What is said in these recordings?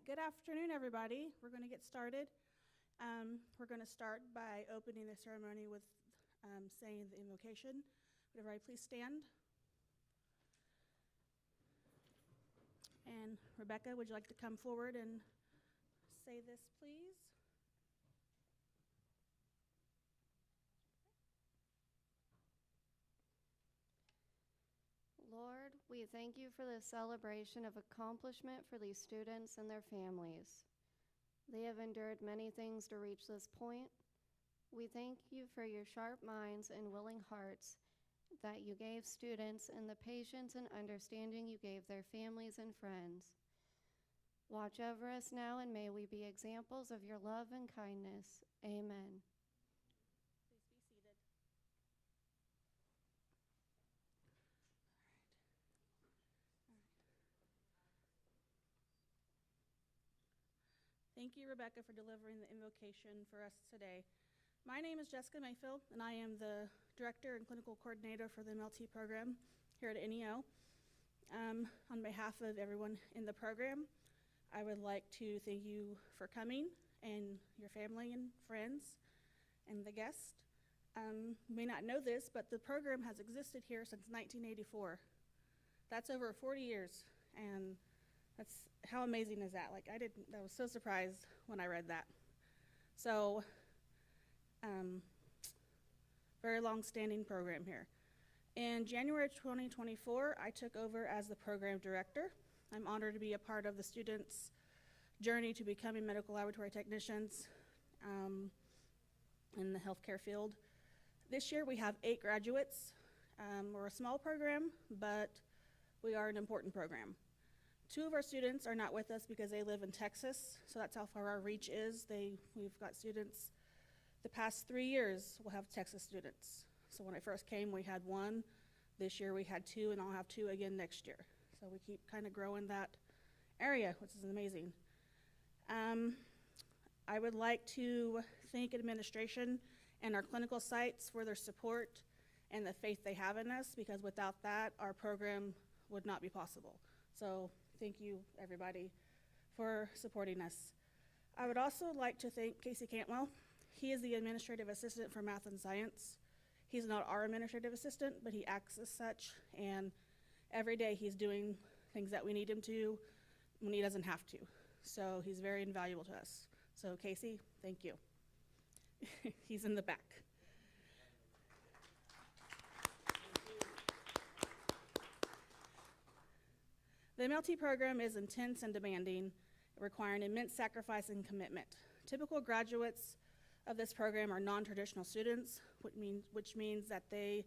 Good afternoon, everybody. We're going to get started. We're going to start by opening the ceremony with saying the invocation. Would everybody please stand? And Rebecca, would you like to come forward and say this, please? Lord, we thank you for this celebration of accomplishment for these students and their families. They have endured many things to reach this point. We thank you for your sharp minds and willing hearts that you gave students and the patience and understanding you gave their families and friends. Watch over us now, and may we be examples of your love and kindness. Amen. Please be seated. Thank you, Rebecca, for delivering the invocation for us today. My name is Jessica Mayfield, and I am the Director and Clinical Coordinator for the MLT program here at NEO. On behalf of everyone in the program, I would like to thank you for coming, and your family and friends and the guests. You may not know this, but the program has existed here since 1984. That's over 40 years, and that's how amazing is that? I was so surprised when I read that. So, very long-standing program here. In January 2024, I took over as the program director. I'm honored to be a part of the students' journey to becoming medical laboratory technicians in the healthcare field. This year we have 8 graduates. We're a small program, but we are an important program. 2 of our students are not with us because they live in Texas, so that's how far our reach is. We've got students, the past 3 years we'll have Texas students. So when I first came, we had 1. This year we had 2, and I'll have 2 again next year. So we keep kind of growing that area, which is amazing. I would like to thank administration and our clinical sites for their support and the faith they have in us, because without that, our program would not be possible. So thank you, everybody, for supporting us. I would also like to thank Casey Cantwell. He is the administrative assistant for math and science. He's not our administrative assistant, but he acts as such, and every day he's doing things that we need him to when he doesn't have to. So he's very invaluable to us. So Casey, thank you. He's in the back. The MLT program is intense and demanding, requiring immense sacrifice and commitment. Typical graduates of this program are non-traditional students, which means that they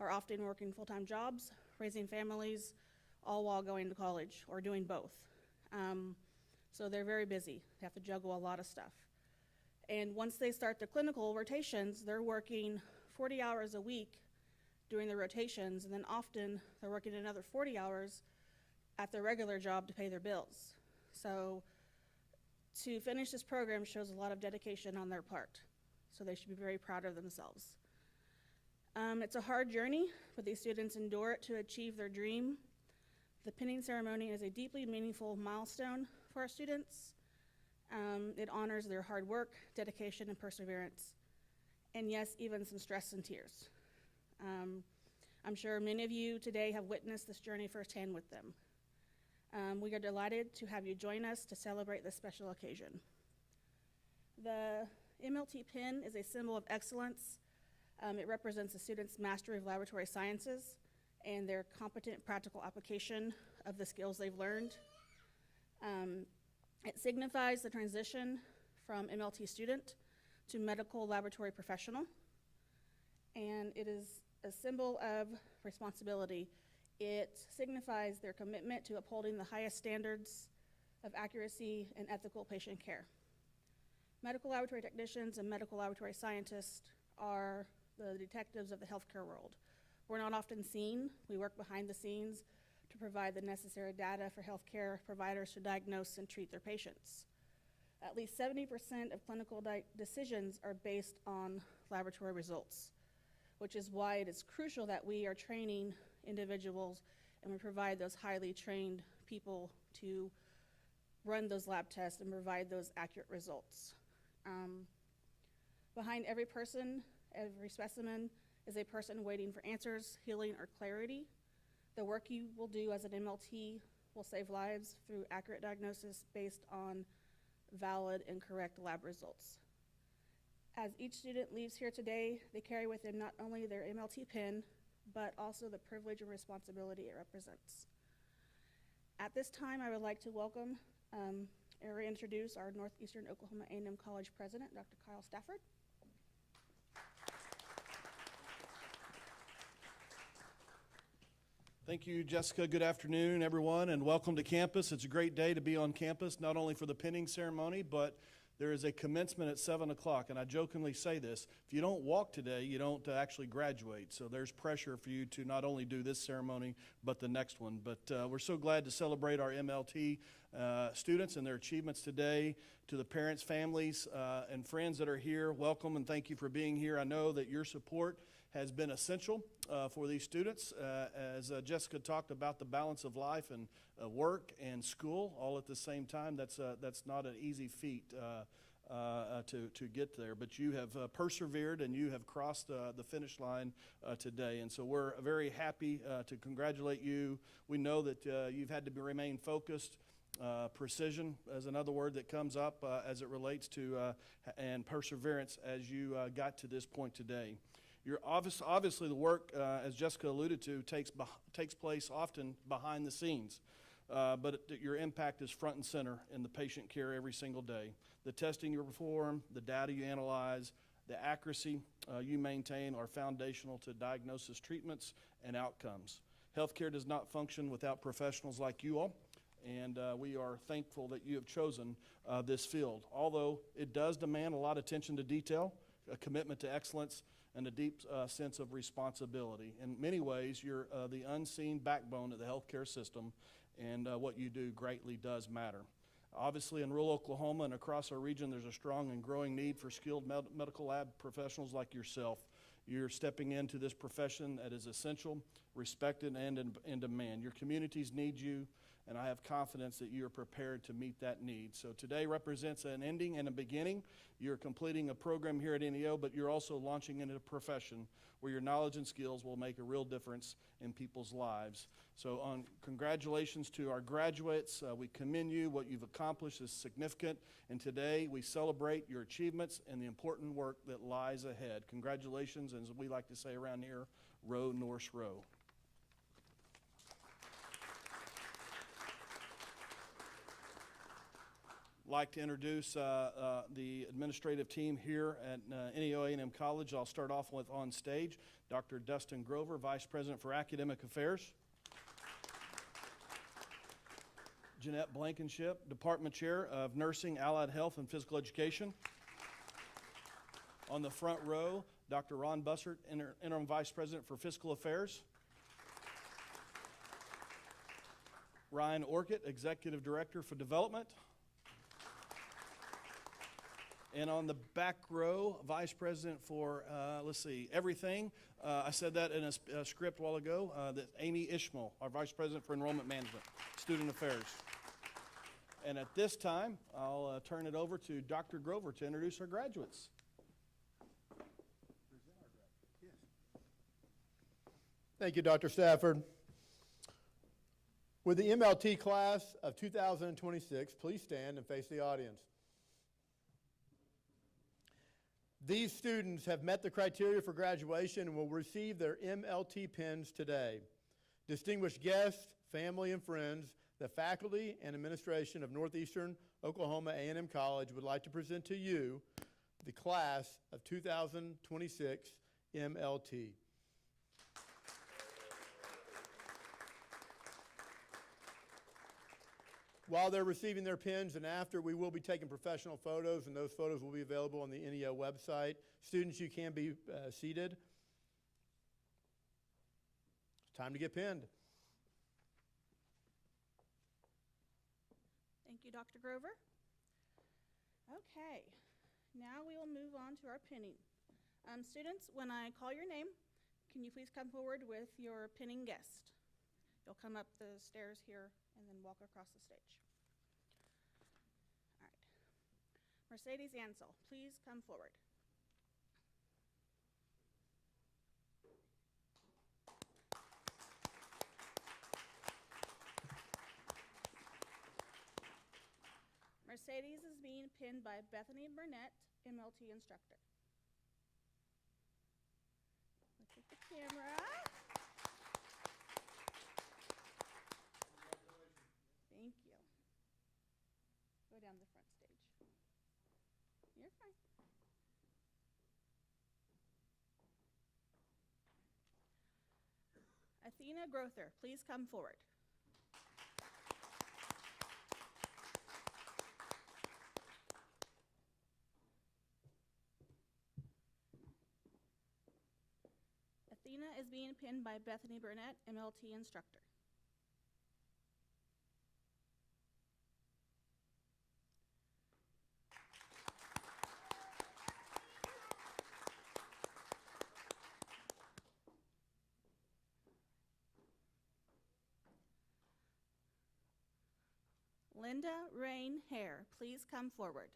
are often working full-time jobs, raising families, all while going to college or doing both. So they're very busy. They have to juggle a lot of stuff. And once they start the clinical rotations, they're working 40 hours a week during the rotations, and then often they're working another 40 hours at their regular job to pay their bills. So to finish this program shows a lot of dedication on their part. So they should be very proud of themselves. It's a hard journey, but these students endure it to achieve their dream. The pinning ceremony is a deeply meaningful milestone for our students. It honors their hard work, dedication, and perseverance. And yes, even some stress and tears. I'm sure many of you today have witnessed this journey firsthand with them. We are delighted to have you join us to celebrate this special occasion. The MLT pin is a symbol of excellence. It represents a student's mastery of laboratory sciences and their competent practical application of the skills they've learned. It signifies the transition from MLT student to medical laboratory professional, and it is a symbol of responsibility. It signifies their commitment to upholding the highest standards of accuracy and ethical patient care. Medical laboratory technicians and medical laboratory scientists are the detectives of the healthcare world. We're not often seen. We work behind the scenes to provide the necessary data for healthcare providers to diagnose and treat their patients. At least 70% of clinical decisions are based on laboratory results, which is why it is crucial that we are training individuals and we provide those highly trained people to run those lab tests and provide those accurate results. Behind every person, every specimen, is a person waiting for answers, healing, or clarity. The work you will do as an MLT will save lives through accurate diagnosis based on valid and correct lab results. As each student leaves here today, they carry with them not only their MLT pin, but also the privilege and responsibility it represents. At this time, I would like to welcome and reintroduce our Northeastern Oklahoma A&M College President, Dr. Kyle Stafford. Thank you, Jessica. Good afternoon, everyone, and welcome to campus. It's a great day to be on campus, not only for the pinning ceremony, but there is a commencement at 7 o'clock, and I jokingly say this, if you don't walk today, you don't actually graduate. So there's pressure for you to not only do this ceremony, but the next one. But we're so glad to celebrate our MLT students and their achievements today. To the parents, families, and friends that are here, welcome and thank you for being here. I know that your support has been essential for these students. As Jessica talked about the balance of life and work and school all at the same time, that's not an easy feat to get there. But you have persevered and you have crossed the finish line today. And so we're very happy to congratulate you. We know that you've had to remain focused. Precision is another word that comes up as it relates to and perseverance as you got to this point today. Obviously the work, as Jessica alluded to, takes place often behind the scenes, but your impact is front and center in the patient care every single day. The testing you perform, the data you analyze, the accuracy you maintain are foundational to diagnosis, treatments, and outcomes. Healthcare does not function without professionals like you all, and we are thankful that you have chosen this field. Although it does demand a lot of attention to detail, a commitment to excellence, and a deep sense of responsibility. In many ways, you're the unseen backbone of the healthcare system, and what you do greatly does matter. Obviously, in rural Oklahoma and across our region, there's a strong and growing need for skilled medical lab professionals like yourself. You're stepping into this profession that is essential, respected, and in demand. Your communities need you, and I have confidence that you are prepared to meet that need. So today represents an ending and a beginning. You're completing a program here at NEO, but you're also launching into a profession where your knowledge and skills will make a real difference in people's lives. So congratulations to our graduates. We commend you. What you've accomplished is significant, and today we celebrate your achievements and the important work that lies ahead. Congratulations, and as we like to say around here, row, Norse, row. Like to introduce the administrative team here at NEO A&M College. I'll start off with on stage Dr. Dustin Grover, Vice President for Academic Affairs. Jeanette Blankenship, Department Chair of Nursing, Allied Health, and Physical Education. On the front row, Dr. Ron Bussert, Interim Vice President for Fiscal Affairs. Ryan Orkett, Executive Director for Development. And on the back row, Vice President for, everything. I said that in a script a while ago. That Amy Ishmael, our Vice President for Enrollment Management, Student Affairs. And at this time, I'll turn it over to Dr. Grover to introduce our graduates. Thank you, Dr. Stafford. With the MLT class of 2026, please stand and face the audience. These students have met the criteria for graduation and will receive their MLT pins today. Distinguished guests, family, and friends, the faculty and administration of Northeastern Oklahoma A&M College would like to present to you the class of 2026 MLT. While they're receiving their pins and after, we will be taking professional photos, and those photos will be available on the NEO website. Students, you can be seated. It's time to get pinned. Thank you, Dr. Grover. Okay, now we will move on to our pinning. Students, when I call your name, can you please come forward with your pinning guest? You'll come up the stairs here and then walk across the stage. Mercedes Ansel, please come forward. Mercedes is being pinned by Bethany Burnett, MLT instructor. Look at the camera. Thank you. Go down the front stage. You're fine. Athena Grother, please come forward. Athena is being pinned by Bethany Burnett, MLT instructor. Linda Rain Hare, please come forward.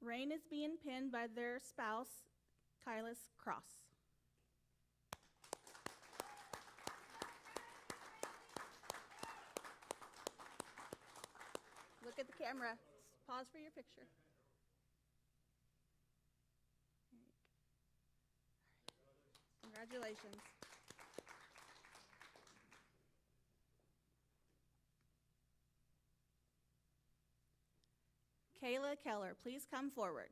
Rain is being pinned by their spouse, Kylis Cross. Look at the camera. Pause for your picture. Congratulations. Kayla Keller, please come forward.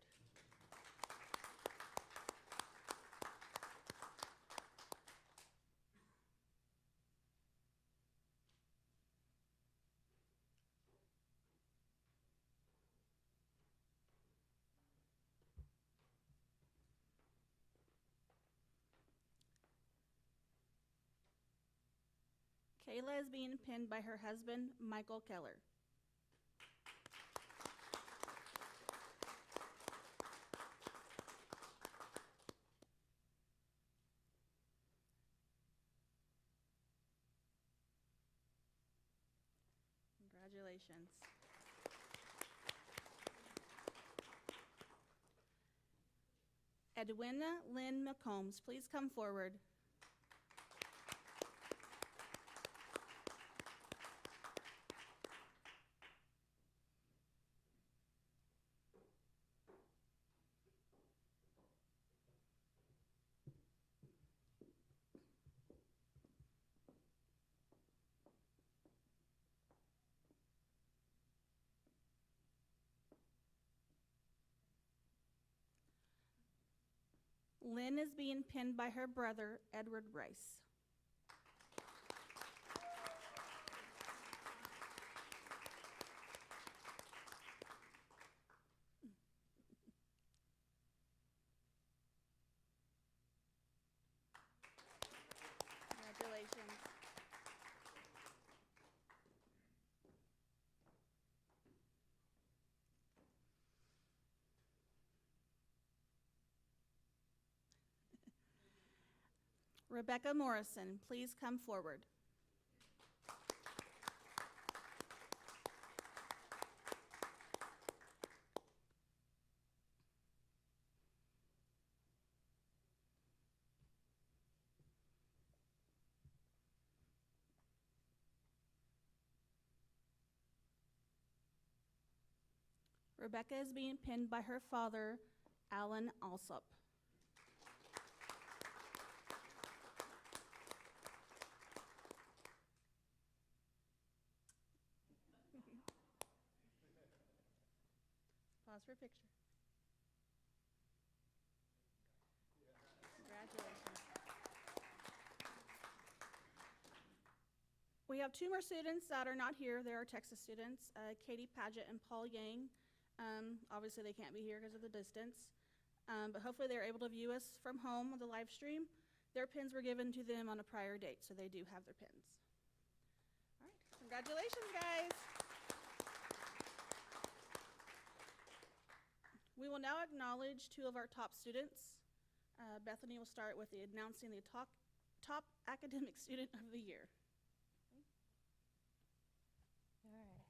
Kayla is being pinned by her husband, Michael Keller. Congratulations. Edwina Lynn McCombs, please come forward. Lynn is being pinned by her brother, Edward Rice. Congratulations. Rebecca Morrison, please come forward. Rebecca is being pinned by her father, Alan Alsop. Pause for a picture. Congratulations. We have two more students that are not here. They are Texas students, Katie Paget and Paul Yang. Obviously, they can't be here because of the distance, but hopefully they're able to view us from home on the live stream. Their pins were given to them on a prior date, so they do have their pins. All right, congratulations, guys. We will now acknowledge two of our top students. Bethany will start with announcing the top academic student of the year. All right.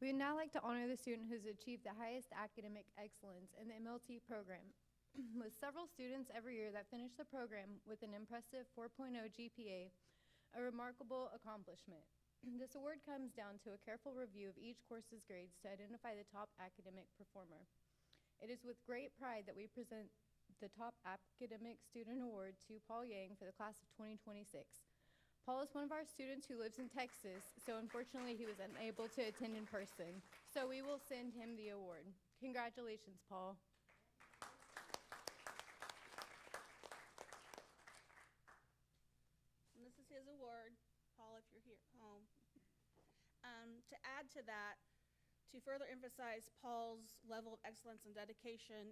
We would now like to honor the student who's achieved the highest academic excellence in the MLT program, with several students every year that finish the program with an impressive 4.0 GPA, a remarkable accomplishment. This award comes down to a careful review of each course's grades to identify the top academic performer. It is with great pride that we present the Top Academic Student Award to Paul Yang for the class of 2026. Paul is one of our students who lives in Texas, so unfortunately he was unable to attend in person. So we will send him the award. Congratulations, Paul. And this is his award. Paul, if you're here home. To add to that, to further emphasize Paul's level of excellence and dedication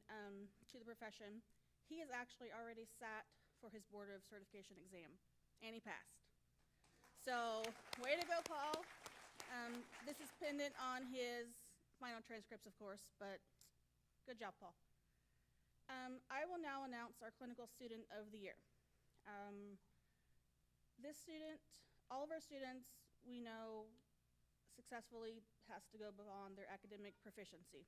to the profession, he has actually already sat for his Board of Certification exam, and he passed. So, way to go, Paul. This is pendant on his final transcripts, of course, but good job, Paul. I will now announce our Clinical Student of the Year. This student, all of our students, we know successfully has to go beyond their academic proficiency.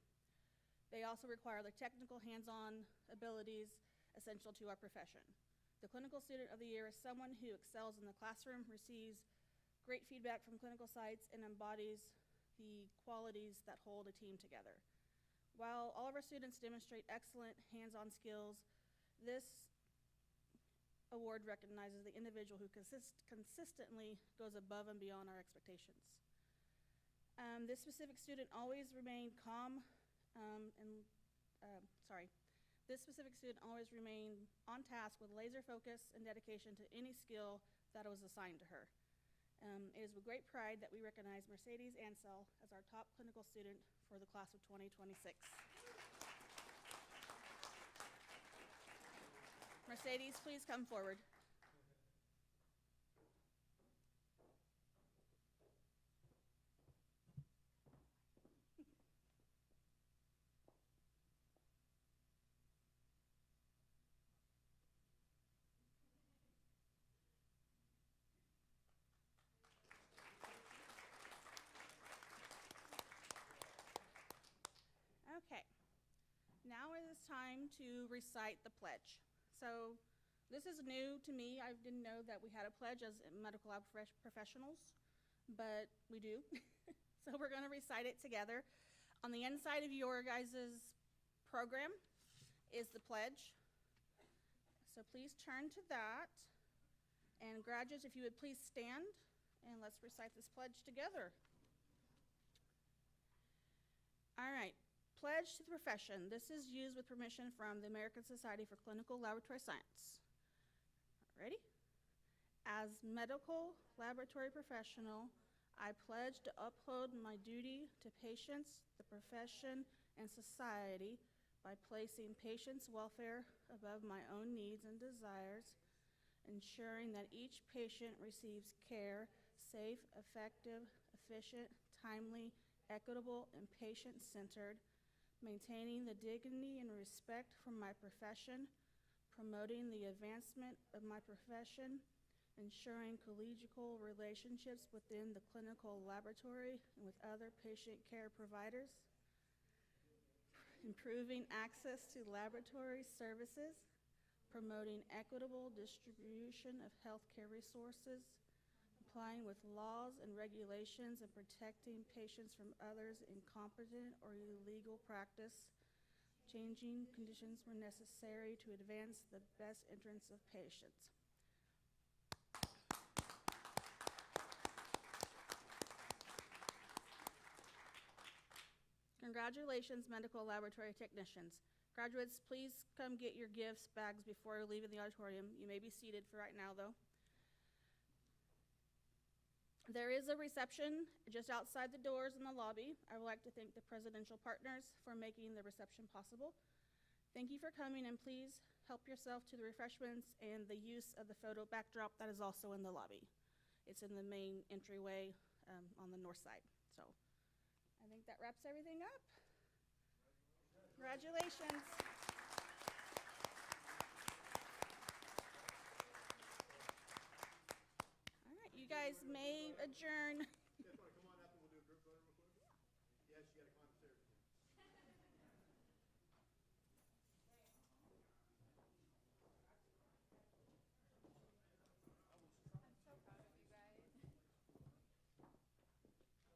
They also require the technical hands-on abilities essential to our profession. The Clinical Student of the Year is someone who excels in the classroom, receives great feedback from clinical sites, and embodies the qualities that hold a team together. While all of our students demonstrate excellent hands-on skills, this award recognizes the individual who consistently goes above and beyond our expectations. This specific student always remained calm This specific student always remained on task with laser focus and dedication to any skill that was assigned to her. It is with great pride that we recognize Mercedes Ansel as our top clinical student for the class of 2026. Mercedes, please come forward. Okay, now it is time to recite the pledge. So this is new to me. I didn't know that we had a pledge as medical lab professionals, but we do. So we're going to recite it together. On the inside of your guys' program is the pledge. So please turn to that. And graduates, if you would please stand, and let's recite this pledge together. All right. Pledge to the profession. This is used with permission from the American Society for Clinical Laboratory Science. Ready? As medical laboratory professional, I pledge to uphold my duty to patients, the profession, and society by placing patients' welfare above my own needs and desires, ensuring that each patient receives care, safe, effective, efficient, timely, equitable, and patient-centered, maintaining the dignity and respect for my profession, promoting the advancement of my profession, ensuring collegial relationships within the clinical laboratory and with other patient care providers, improving access to laboratory services, promoting equitable distribution of healthcare resources, complying with laws and regulations, and protecting patients from others' incompetent or illegal practice, changing conditions where necessary to advance the best interests of patients. Congratulations, medical laboratory technicians. Graduates, please come get your gifts, bags before leaving the auditorium. You may be seated for right now, though. There is a reception just outside the doors in the lobby. I would like to thank the presidential partners for making the reception possible. Thank you for coming, and please help yourself to the refreshments and the use of the photo backdrop that is also in the lobby. It's in the main entryway on the north side. So I think that wraps everything up. Congratulations. All right, you guys may adjourn. Yes, want to come on up and we'll do a group photo real quick? Yes, you got to climb the stairs.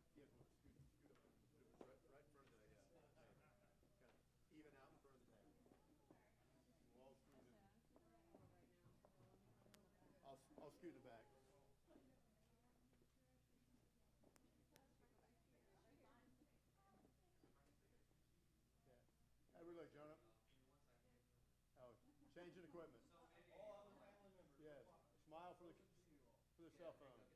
You guys want to scoot up and put it right in front of the, kind of even out in front of the table. We'll all squeeze in. I'll scoot in the back. How do we look, Jonah? Oh, changing equipment. All other family members. Yes. Smile for the cell phone.